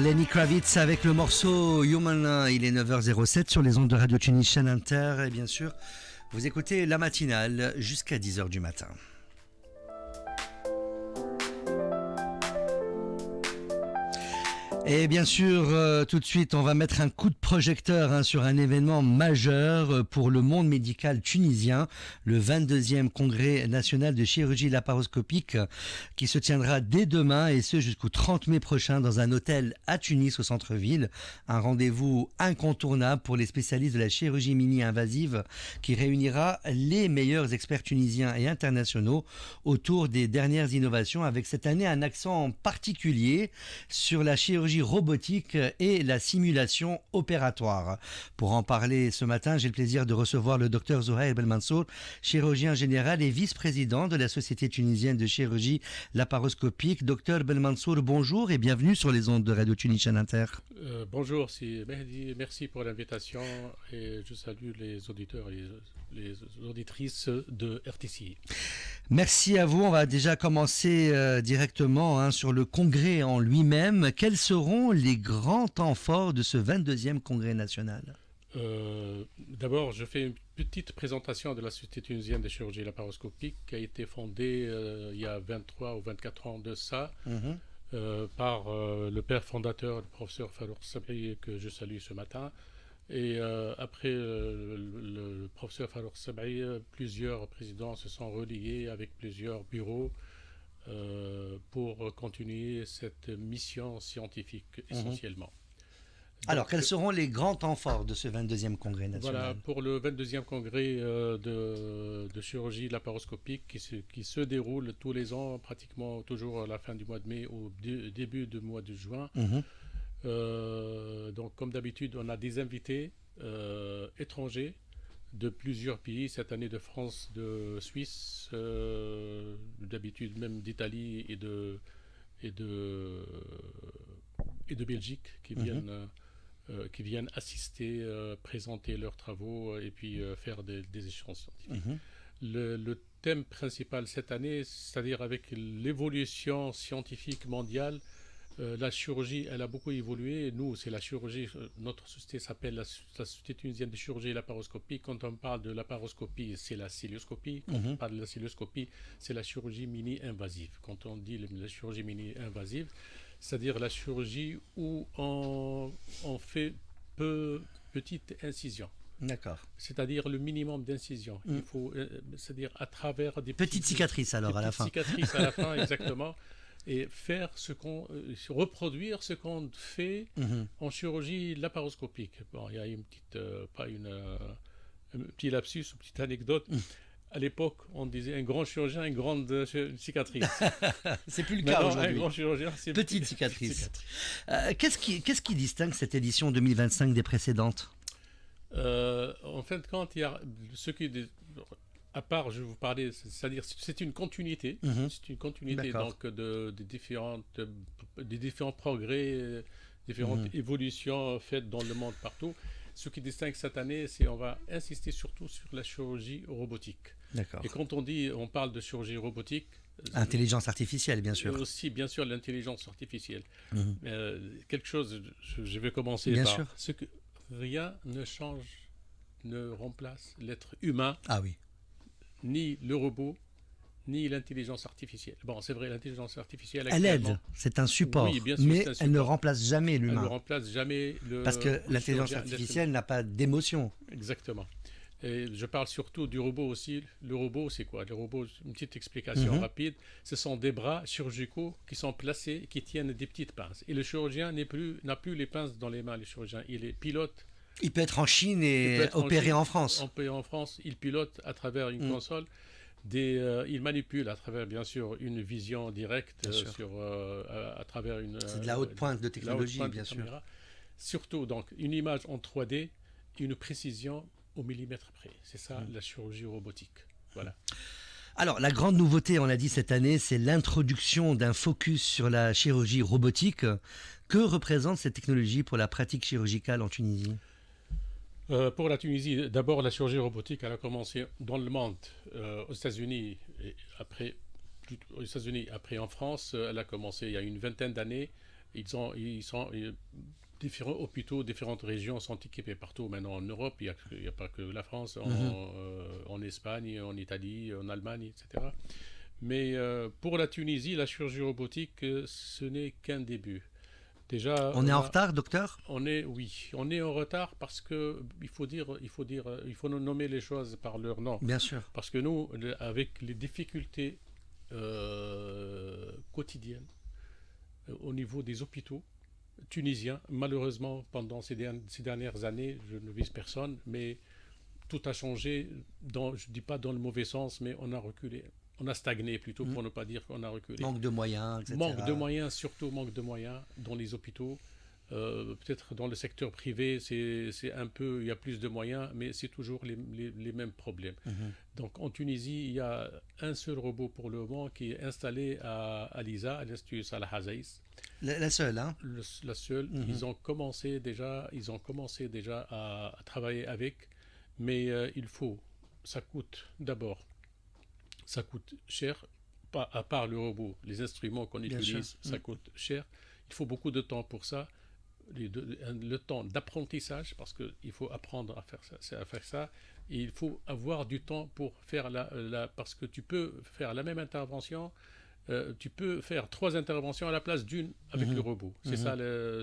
Lenny Kravitz avec le morceau Human. Il est 9h07 sur les ondes de Radio Tunis Chaîne Inter. Et bien sûr, vous écoutez la matinale jusqu'à 10h du matin. Et bien sûr, tout de suite, on va mettre un coup de projecteur sur un événement majeur pour le monde médical tunisien, le 22e congrès national de chirurgie laparoscopique qui se tiendra dès demain et ce jusqu'au 30 mai prochain dans un hôtel à Tunis au centre-ville. Un rendez-vous incontournable pour les spécialistes de la chirurgie mini-invasive qui réunira les meilleurs experts tunisiens et internationaux autour des dernières innovations avec cette année un accent particulier sur la chirurgie robotique et la simulation opératoire. Pour en parler ce matin, j'ai le plaisir de recevoir le docteur Zohaïr Belmansour, chirurgien général et vice-président de la Société tunisienne de chirurgie laparoscopique. Docteur Belmansour, bonjour et bienvenue sur les ondes de Radio Tunis Chaîne Inter. Bonjour, c'est Mehdi, merci pour l'invitation et je salue les auditeurs et les auditrices de RTCI. Merci à vous. On va déjà commencer directement sur le congrès en lui-même. Quels seront les grands temps forts de ce 22e congrès national ? D'abord, je fais une petite présentation de la Société tunisienne de chirurgie laparoscopique qui a été fondée il y a 23 ou 24 ans de ça par le père fondateur, le professeur Farouk Sabri, que je salue ce matin. Et après le professeur Farouk Sabri, plusieurs présidents se sont reliés avec plusieurs bureaux pour continuer cette mission scientifique essentiellement. Alors, quels seront les grands temps forts de ce 22e congrès national ? Voilà, pour le 22e congrès de chirurgie laparoscopique qui se déroule tous les ans, pratiquement toujours à la fin du mois de mai au début du mois de juin. Donc, comme d'habitude, on a des invités étrangers de plusieurs pays, cette année de France, de Suisse, d'habitude même d'Italie et de Belgique qui viennent assister, présenter leurs travaux et puis faire des échanges scientifiques. Le thème principal cette année, c'est-à-dire avec l'évolution scientifique mondiale, la chirurgie, elle a beaucoup évolué. Nous, c'est la chirurgie, notre société s'appelle la Société tunisienne de chirurgie laparoscopique. Quand on parle de laparoscopie, c'est la cilioscopie. Quand on parle de la cilioscopie, c'est la chirurgie mini-invasive. Quand on dit la chirurgie mini-invasive, c'est-à-dire la chirurgie où on fait petite incision. D'accord. C'est-à-dire le minimum d'incision. Il faut, c'est-à-dire à travers des petites cicatrices alors à la fin. Cicatrices à la fin, exactement. Et faire reproduire ce qu'on fait en chirurgie laparoscopique. Bon, il y a une petite, un petit lapsus, une petite anecdote. À l'époque, on disait un grand chirurgien, une grande cicatrice. C'est plus le cas aujourd'hui. Un grand chirurgien, c'est petite cicatrice. Qu'est-ce qui distingue cette édition 2025 des précédentes ? En fin de compte, il y a ce qui à part, je vais vous parler, c'est-à-dire c'est une continuité, c'est une continuité donc des différents progrès, différentes évolutions faites dans le monde partout. Ce qui distingue cette année, c'est on va insister surtout sur la chirurgie robotique. D'accord. Et quand on parle de chirurgie robotique, intelligence artificielle, bien sûr. Aussi, bien sûr, l'intelligence artificielle. Quelque chose, je vais commencer bien par sûr. ce que rien ne remplace l'être humain. Ah oui. Ni le robot, ni l'intelligence artificielle. Bon, c'est vrai, l'intelligence artificielle... Elle aide, c'est un support, oui, bien sûr, mais elle ne remplace jamais l'humain. Elle ne remplace jamais parce que l'intelligence artificielle n'a pas d'émotion. Exactement. Et je parle surtout du robot aussi. Le robot, c'est quoi ? Le robot, une petite explication rapide, ce sont des bras chirurgicaux qui sont placés, qui tiennent des petites pinces. Et le chirurgien n'a plus les pinces dans les mains, le chirurgien. Il est pilote. Il peut être en Chine et opérer en France. Opérer en France, il pilote à travers une console. Il manipule à travers, bien sûr, une vision directe à travers une... C'est de la haute pointe de technologie, bien sûr. Caméra. Surtout, donc, une image en 3D et une précision au millimètre près. C'est ça, la chirurgie robotique. Voilà. Alors, la grande nouveauté, on l'a dit cette année, c'est l'introduction d'un focus sur la chirurgie robotique. Que représente cette technologie pour la pratique chirurgicale en Tunisie ? Pour la Tunisie, d'abord la chirurgie robotique, elle a commencé dans le monde, aux États-Unis, et après en France, elle a commencé il y a une vingtaine d'années, Différents hôpitaux, différentes régions sont équipées partout. Maintenant en Europe, il n'y a pas que la France, en Espagne, en Italie, en Allemagne, etc. Mais pour la Tunisie, la chirurgie robotique, ce n'est qu'un début. Déjà, On est en retard, docteur? oui, on est en retard parce que il faut nommer les choses par leur nom. Bien sûr. Parce que nous, avec les difficultés quotidiennes au niveau des hôpitaux tunisiens, malheureusement, pendant ces dernières années, je ne vise personne, mais tout a changé, je ne dis pas dans le mauvais sens, mais on a reculé. On a stagné plutôt, pour ne pas dire qu'on a reculé. Manque de moyens, etc. Manque de moyens, surtout manque de moyens dans les hôpitaux. Peut-être dans le secteur privé, c'est un peu, il y a plus de moyens, mais c'est toujours les mêmes problèmes. Donc en Tunisie, il y a un seul robot pour le moment qui est installé à l'ISA, à l'Institut Salah Hazaïs. La seule, hein? La seule. Ils ont commencé déjà à travailler avec, mais ça coûte cher, à part le robot, les instruments qu'on utilise, ça coûte cher. Il faut beaucoup de temps pour ça. Le temps d'apprentissage, parce qu'il faut apprendre à faire ça, et il faut avoir du temps pour faire parce que tu peux faire la même intervention, tu peux faire 3 interventions à la place d'une avec le robot. C'est ça le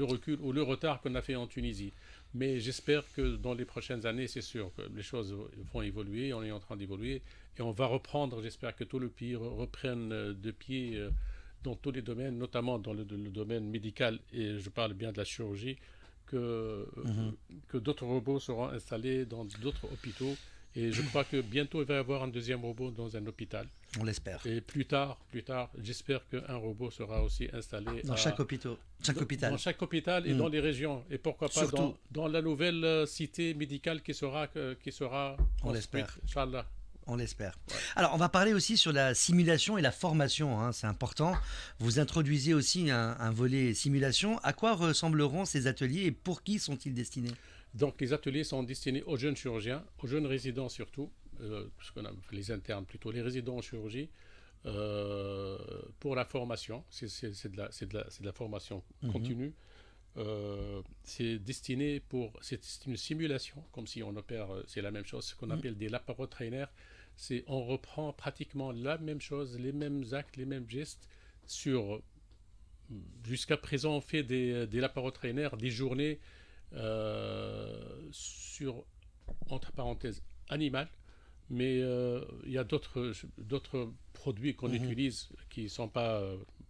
recul ou le retard qu'on a fait en Tunisie. Mais j'espère que dans les prochaines années, c'est sûr que les choses vont évoluer, on est en train d'évoluer, et on va reprendre, j'espère que tout le pays reprenne de pied dans tous les domaines, notamment dans le domaine médical, et je parle bien de la chirurgie, que d'autres robots seront installés dans d'autres hôpitaux. Et je crois que bientôt, il va y avoir un deuxième robot dans un hôpital. On l'espère. Et plus tard, j'espère qu'un robot sera aussi installé dans chaque hôpital. Dans chaque hôpital et dans les régions. Et pourquoi pas dans la nouvelle cité médicale qui sera on l'espère. Inch'Allah. On l'espère. Ouais. Alors, on va parler aussi sur la simulation et la formation, hein, c'est important. Vous introduisez aussi un volet simulation. À quoi ressembleront ces ateliers et pour qui sont-ils destinés? Donc, les ateliers sont destinés aux jeunes chirurgiens, aux jeunes résidents surtout, les internes plutôt, les résidents en chirurgie, pour la formation. C'est de la formation continue. C'est une simulation, comme si on opère, c'est la même chose, ce qu'on appelle des laparotrainers. On reprend pratiquement la même chose, les mêmes actes, les mêmes gestes. Jusqu'à présent, on fait des laparotrainers, des journées entre parenthèses, animales, mais il y a d'autres produits qu'on utilise qui ne sont pas,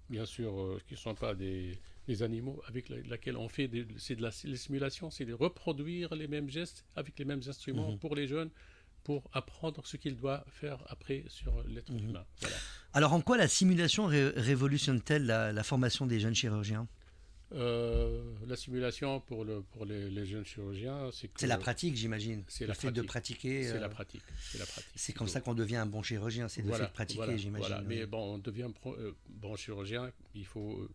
bien sûr, qui sont pas des animaux avec lesquels on fait c'est de la simulation, c'est de reproduire les mêmes gestes avec les mêmes instruments pour les jeunes, pour apprendre ce qu'ils doivent faire après sur l'être humain. Voilà. Alors en quoi la simulation révolutionne-t-elle la formation des jeunes chirurgiens? La simulation pour les jeunes chirurgiens, c'est la pratique, j'imagine. C'est le fait de pratiquer. C'est la pratique. C'est comme ça qu'on devient un bon chirurgien, c'est le fait de pratiquer, j'imagine. Voilà. Mais bon, on devient bon chirurgien, il faut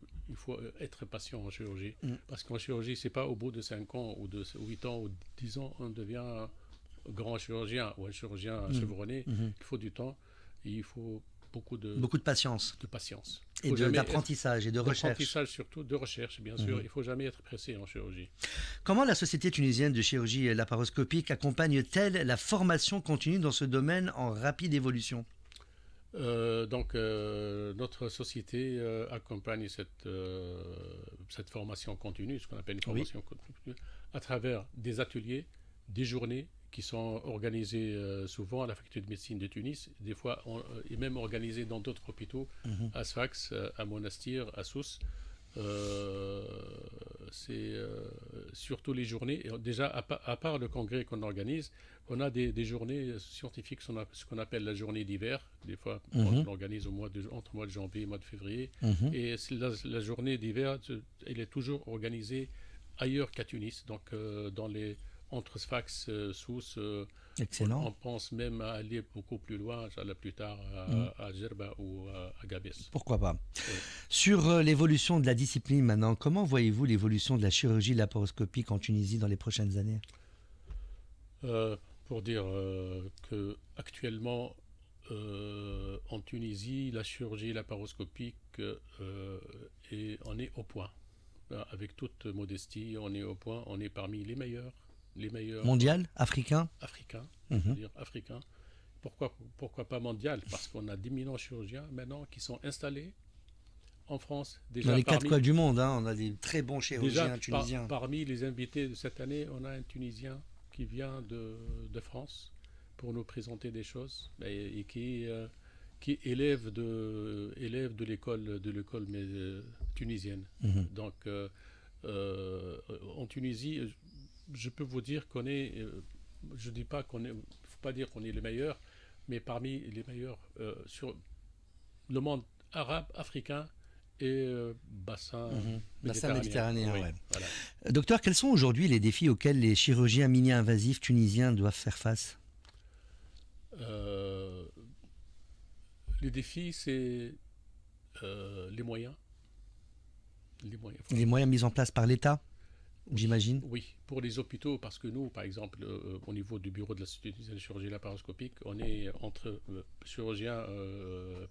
être patient en chirurgie. Parce qu'en chirurgie, c'est pas au bout de 5 ans ou de 8 ans ou 10 ans, on devient grand chirurgien ou un chirurgien chevronné. Il faut du temps et il faut beaucoup de patience. Et d'apprentissage et de recherche. D'apprentissage surtout, de recherche, bien sûr. Il ne faut jamais être pressé en chirurgie. Comment la Société tunisienne de chirurgie laparoscopique accompagne-t-elle la formation continue dans ce domaine en rapide évolution? Notre société accompagne cette formation continue, ce qu'on appelle une formation continue, à travers des ateliers, des journées qui sont organisées souvent à la faculté de médecine de Tunis, des fois et même organisées dans d'autres hôpitaux, à Sfax, à Monastir, à Sousse. C'est surtout les journées. Déjà, à part le congrès qu'on organise, on a des journées scientifiques, ce qu'on appelle la journée d'hiver. Des fois, on l'organise entre mois de janvier et mois de février. Et la journée d'hiver, elle est toujours organisée ailleurs qu'à Tunis, donc entre Sfax, Sousse. Excellent. On pense même à aller beaucoup plus loin, plus tard à Djerba ou à Gabès. Pourquoi pas. Sur l'évolution de la discipline maintenant, comment voyez-vous l'évolution de la chirurgie laparoscopique en Tunisie dans les prochaines années? Pour dire qu'actuellement, En Tunisie, la chirurgie laparoscopique, on est au point. Avec toute modestie, on est au point. On est parmi les meilleurs Mondial, africain. africains, je veux Mhm. dire africains. Pourquoi pas mondial? Parce qu'on a d'éminents chirurgiens maintenant qui sont installés en France. Dans les quatre coins du monde, hein, on a des très bons chirurgiens tunisiens. Parmi les invités de cette année, on a un Tunisien qui vient de France pour nous présenter des choses et qui est élève de l'école tunisienne. Mhm. Donc, en Tunisie, je peux vous dire qu'on est, je dis pas qu'on est, faut pas dire qu'on est les meilleurs, mais parmi les meilleurs sur le monde arabe, africain et bassin Bassin méditerranéen. méditerranéen, Oui, ouais. voilà. Docteur, quels sont aujourd'hui les défis auxquels les chirurgiens mini-invasifs tunisiens doivent faire face? Euh, les défis, c'est les moyens. Les moyens. Les moyens mis en place par l'État, j'imagine. Oui, pour les hôpitaux, parce que nous, par exemple, au niveau du bureau de la Société tunisienne de chirurgie laparoscopique, on est entre chirurgiens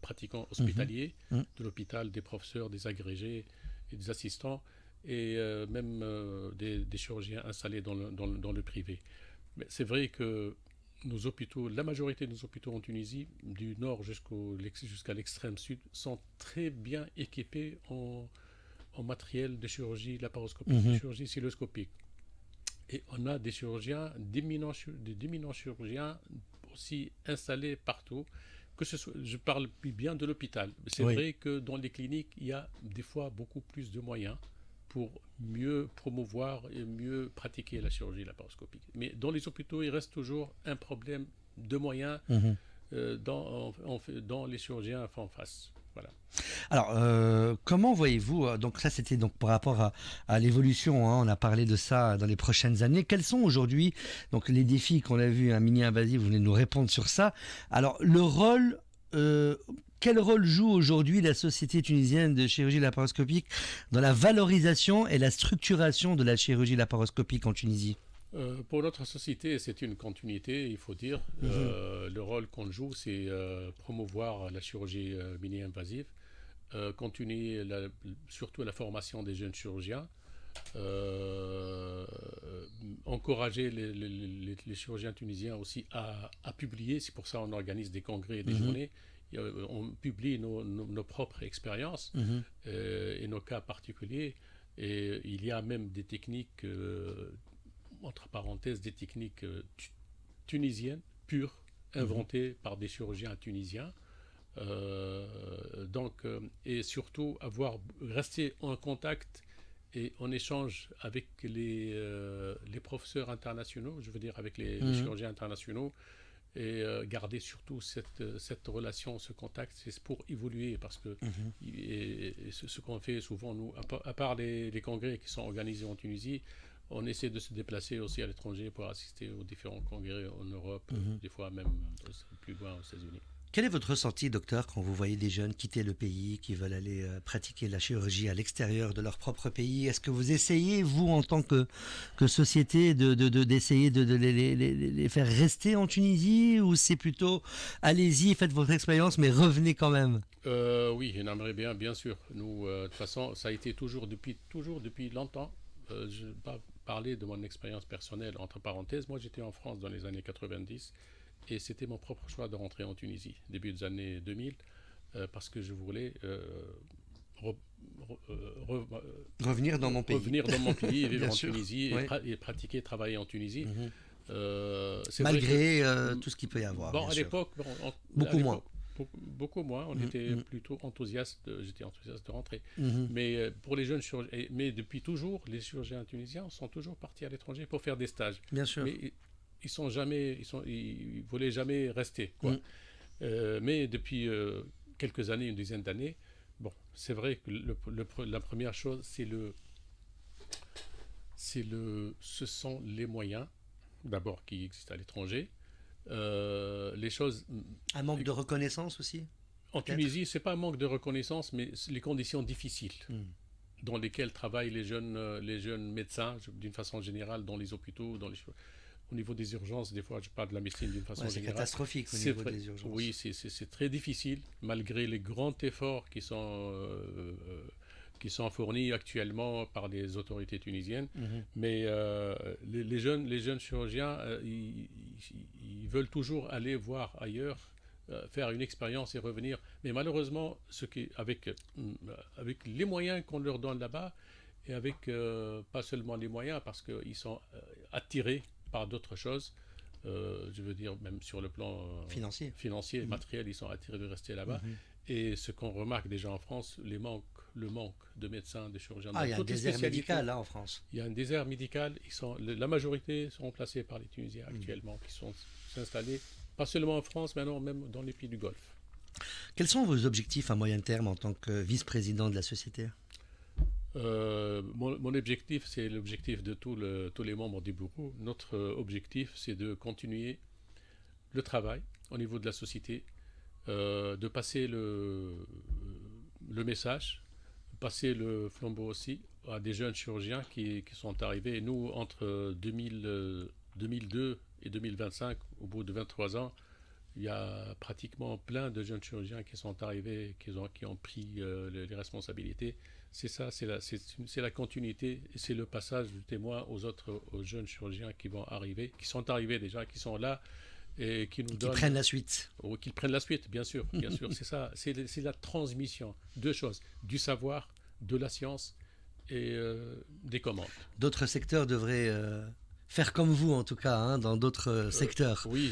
pratiquants hospitaliers Mhm. de l'hôpital, des professeurs, des agrégés et des assistants, et même des chirurgiens installés dans le privé. Mais c'est vrai que nos hôpitaux, la majorité de nos hôpitaux en Tunisie, du nord jusqu'à l'extrême sud, sont très bien équipés en matériel de chirurgie laparoscopique, de Mhm. chirurgie cystoscopique. Et on a des chirurgiens, d'éminents chirurgiens aussi installés partout. Je parle bien de l'hôpital. C'est Oui. vrai que dans les cliniques, il y a des fois beaucoup plus de moyens pour mieux promouvoir et mieux pratiquer la chirurgie laparoscopique. Mais dans les hôpitaux, il reste toujours un problème de moyens Mhm. dans les chirurgiens en face. Voilà. Alors, comment voyez-vous, donc ça c'était donc par rapport à l'évolution, hein, on a parlé de ça dans les prochaines années. Quels sont aujourd'hui donc les défis qu'on a vus, un mini-invasif, vous venez de nous répondre sur ça. Alors, le rôle, quel rôle joue aujourd'hui la Société tunisienne de chirurgie laparoscopique dans la valorisation et la structuration de la chirurgie laparoscopique en Tunisie? Pour notre société, c'est une continuité, il faut dire. Le rôle qu'on joue, c'est promouvoir la chirurgie mini-invasive, continuer surtout la formation des jeunes chirurgiens, encourager les chirurgiens tunisiens aussi à publier. C'est pour ça qu'on organise des congrès et des journées. On publie nos propres expériences Mhm. et nos cas particuliers. Et il y a même des techniques entre parenthèses, des techniques tunisiennes, pures, inventées par des chirurgiens tunisiens. Et surtout, rester en contact et en échange avec les professeurs internationaux, je veux dire avec les chirurgiens internationaux, et garder surtout cette relation, ce contact, c'est pour évoluer, parce que ce qu'on fait souvent, nous, à part les congrès qui sont organisés en Tunisie, on essaie de se déplacer aussi à l'étranger pour assister aux différents congrès en Europe, des fois même plus loin aux États-Unis. Quel est votre ressenti, docteur, quand vous voyez des jeunes quitter le pays, qui veulent aller pratiquer la chirurgie à l'extérieur de leur propre pays? Est-ce que vous essayez, vous, en tant que société, d'essayer de les faire rester en Tunisie, ou c'est plutôt allez-y, faites votre expérience, mais revenez quand même? Oui, on aimerait bien sûr. Nous, de toute façon, ça a été toujours depuis longtemps. Je ne vais pas parler de mon expérience personnelle, entre parenthèses. Moi, j'étais en France dans les années 90. Et c'était mon propre choix de rentrer en Tunisie, début des années 2000, parce que je voulais Revenir dans mon pays. revenir dans mon pays et vivre Bien en sûr. Tunisie Ouais. et pratiquer, travailler en Tunisie. C'est vrai Malgré que, tout ce qu'il peut y avoir, bon, bien à sûr. l'époque, Beaucoup moins. Beaucoup moins. On était plutôt enthousiaste. J'étais enthousiaste de rentrer. Mhm. Mais pour les jeunes chirurgiens, mais depuis toujours, les chirurgiens tunisiens sont toujours partis à l'étranger pour faire des stages. Bien sûr. Mais ils voulaient jamais rester, quoi. Mais depuis quelques années, une dizaine d'années, bon, c'est vrai que la première chose, ce sont les moyens, d'abord, qui existent à l'étranger. Les choses Un manque de reconnaissance aussi? en Peut-être. Tunisie, c'est pas un manque de reconnaissance, mais les conditions difficiles dans lesquelles travaillent les jeunes médecins, d'une façon générale, dans les hôpitaux, Au niveau des urgences, des fois, je parle de la médecine d'une façon c'est générale. catastrophique au niveau des urgences. Oui, c'est très difficile, malgré les grands efforts qui sont fournis actuellement par les autorités tunisiennes. Mais les jeunes chirurgiens, ils veulent toujours aller voir ailleurs, faire une expérience et revenir. Mais malheureusement, avec les moyens qu'on leur donne là-bas, et avec pas seulement les moyens, parce qu'ils sont attirés par d'autres choses, je veux dire même sur le plan financier et matériel, ils sont attirés de rester là-bas. Et ce qu'on remarque déjà en France, le manque de médecins, de chirurgiens. Il y a un désert médical là en France. Il y a un désert médical. La majorité sont remplacés par les Tunisiens actuellement, qui sont installés, pas seulement en France, mais non, même dans les pays du Golfe. Quels sont vos objectifs à moyen terme en tant que vice-président de la société ? Mon objectif, c'est l'objectif de tous les membres du bureau. Notre objectif, c'est de continuer le travail au niveau de la société, de passer le message, passer le flambeau aussi à des jeunes chirurgiens qui sont arrivés. Nous, entre 2002 et 2025, au bout de 23 ans, il y a pratiquement plein de jeunes chirurgiens qui sont arrivés, qui ont pris les responsabilités. C'est ça, c'est la continuité et c'est le passage du témoin aux jeunes chirurgiens qui vont arriver, qui sont arrivés déjà, qui sont là et qui nous donnent... Qui prennent la suite. Oui, qu'ils prennent la suite, bien sûr, c'est ça. C'est la transmission. Deux choses, du savoir, de la science et des commandes. D'autres secteurs devraient... faire comme vous, en tout cas, dans d'autres secteurs. Oui,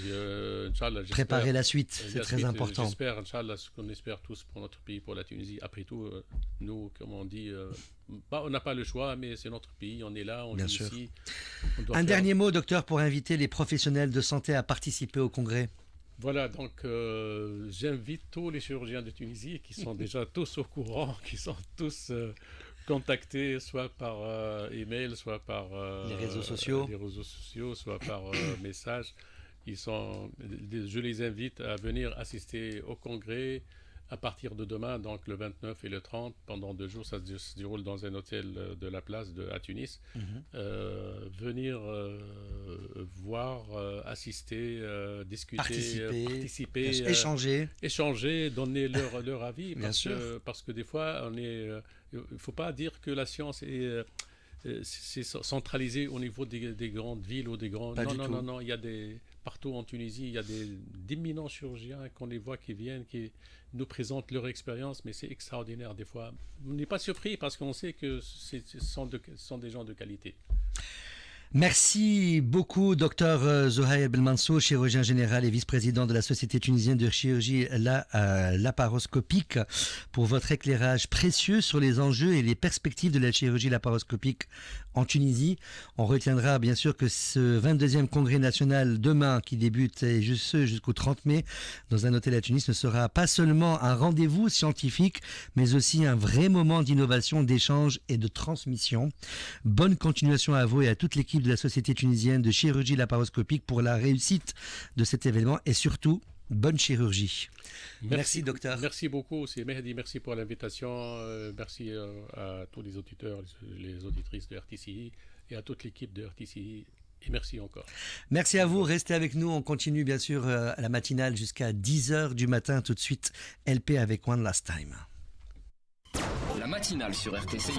Inch'Allah. Préparer la suite, c'est très important. J'espère, Inch'Allah, ce qu'on espère tous pour notre pays, pour la Tunisie. Après tout, nous, comme on dit, on n'a pas le choix, mais c'est notre pays, on est là, on vit ici. Un dernier mot, docteur, pour inviter les professionnels de santé à participer au congrès. Voilà, donc j'invite tous les chirurgiens de Tunisie qui sont déjà tous au courant, qui sont tous... contacter soit par email, soit par les réseaux sociaux, soit par message. Je les invite à venir assister au congrès à partir de demain, donc le 29 et le 30, pendant 2 jours. Ça se déroule dans un hôtel de la place à Tunis. Venir voir, assister, discuter, participer, échanger, donner leur avis. Parce que des fois, il ne faut pas dire que la science c'est centralisé au niveau des grandes villes ou des grands... Non, il y a partout en Tunisie, il y a d'éminents chirurgiens qu'on les voit qui viennent, qui nous présentent leur expérience, mais c'est extraordinaire des fois. On n'est pas surpris parce qu'on sait que ce sont des gens de qualité. Merci beaucoup, Dr Zouhaïr Belmansour, chirurgien général et vice-président de la Société tunisienne de chirurgie laparoscopique, pour votre éclairage précieux sur les enjeux et les perspectives de la chirurgie laparoscopique en Tunisie. On retiendra bien sûr que ce 22e congrès national demain, qui débute jusqu'au 30 mai dans un hôtel à Tunis, ne sera pas seulement un rendez-vous scientifique, mais aussi un vrai moment d'innovation, d'échange et de transmission. Bonne continuation à vous et à toute l'équipe de la Société tunisienne de chirurgie laparoscopique pour la réussite de cet événement et surtout, bonne chirurgie. Merci docteur. Merci beaucoup, c'est Mehdi, merci pour l'invitation. Merci à tous les auditeurs, les auditrices de RTCI et à toute l'équipe de RTCI. Et merci encore. Merci à vous, restez avec nous. On continue bien sûr à la matinale jusqu'à 10h du matin. Tout de suite, LP avec One Last Time. La matinale sur RTCI.